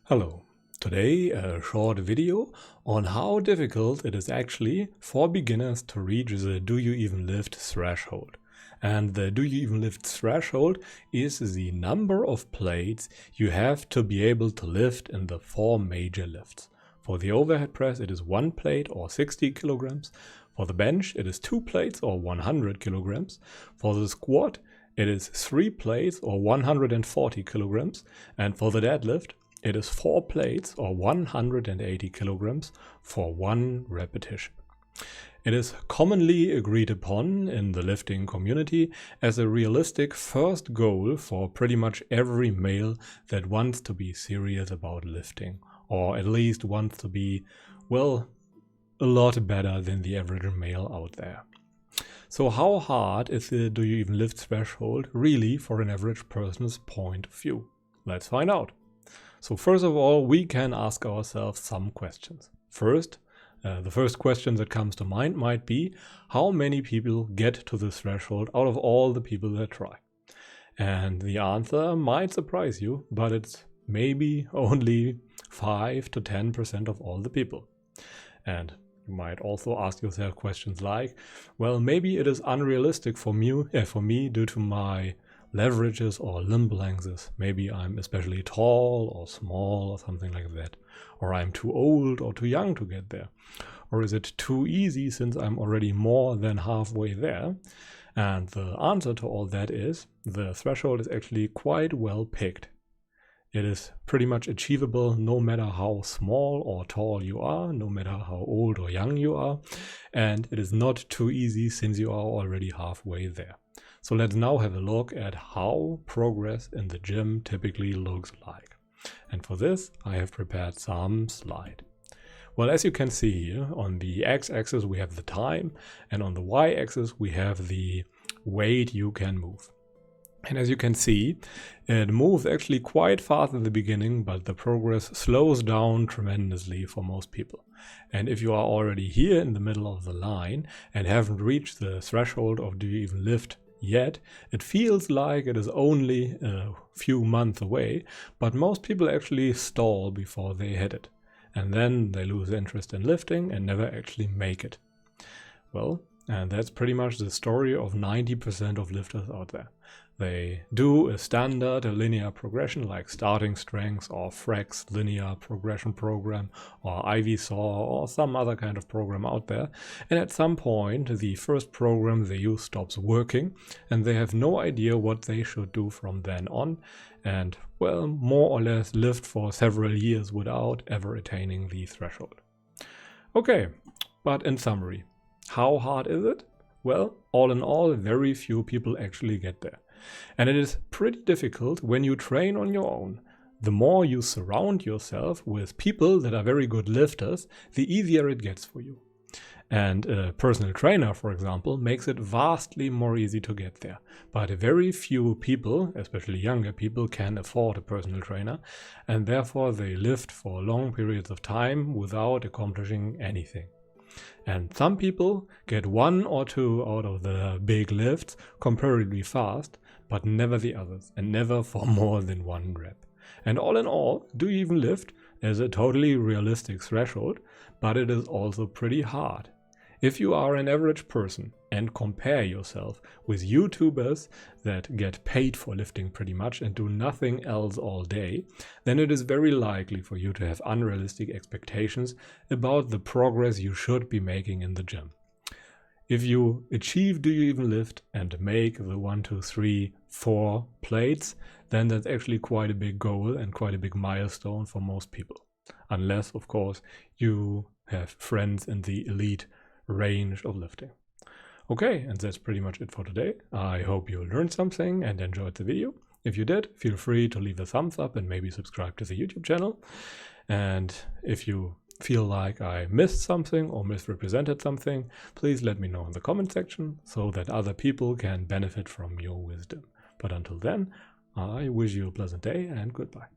Hello, today a short video on how difficult it is actually for beginners to reach the do you even lift threshold. And the do you even lift threshold is the number of plates you have to be able to lift in the 4 major lifts. For the overhead press it is 1 plate or 60 kilograms. For the bench it is 2 plates or 100 kilograms. For the squat it is 3 plates or 140 kilograms. And for the deadlift it is 4 plates or 180 kilograms for 1 repetition. It is commonly agreed upon in the lifting community as a realistic first goal for pretty much every male that wants to be serious about lifting, or at least wants to be, well, a lot better than the average male out there. So how hard is the do you even lift threshold really for an average person's point of view? Let's find out. So first of all, we can ask ourselves some questions. First, the first question that comes to mind might be, how many people get to this threshold out of all the people that try? And the answer might surprise you, but it's maybe only 5 to 10% of all the people. And you might also ask yourself questions like, well, maybe it is unrealistic for me due to my leverages or limb lengths. Maybe I'm especially tall or small or something like that. Or I'm too old or too young to get there. Or is it too easy since I'm already more than halfway there? And the answer to all that is the threshold is actually quite well picked. It is pretty much achievable no matter how small or tall you are, no matter how old or young you are. And it is not too easy since you are already halfway there. So let's now have a look at how progress in the gym typically looks like. And for this, I have prepared some slides. Well, as you can see here, on the x-axis we have the time, and on the y-axis we have the weight you can move. And as you can see, it moves actually quite fast at the beginning, but the progress slows down tremendously for most people. And if you are already here in the middle of the line and haven't reached the threshold of do you even lift yet, it feels like it is only a few months away, but most people actually stall before they hit it. And then they lose interest in lifting and never actually make it. Well, and that's pretty much the story of 90% of lifters out there. They do a standard linear progression like starting strength or Frax linear progression program or IV-SAW or some other kind of program out there. And at some point, the first program they use stops working and they have no idea what they should do from then on. And, well, more or less lift for several years without ever attaining the threshold. Okay, but in summary, how hard is it? Well, all in all, very few people actually get there. And it is pretty difficult when you train on your own. The more you surround yourself with people that are very good lifters, the easier it gets for you. And a personal trainer, for example, makes it vastly more easy to get there. But very few people, especially younger people, can afford a personal trainer, and therefore they lift for long periods of time without accomplishing anything. And some people get 1 or 2 out of the big lifts comparatively fast, but never the others, and never for more than 1 rep. And all in all, do you even lift is a totally realistic threshold, but it is also pretty hard. If you are an average person and compare yourself with YouTubers that get paid for lifting pretty much and do nothing else all day, then it is very likely for you to have unrealistic expectations about the progress you should be making in the gym. If you achieve do you even lift and make the 1, 2, 3, 4 plates, then that's actually quite a big goal and quite a big milestone for most people. Unless, of course, you have friends in the elite range of lifting. Okay, and that's pretty much it for today. I hope you learned something and enjoyed the video. If you did, feel free to leave a thumbs up and maybe subscribe to the YouTube channel. And if you feel like I missed something or misrepresented something, please let me know in the comment section so that other people can benefit from your wisdom. But until then, I wish you a pleasant day and goodbye.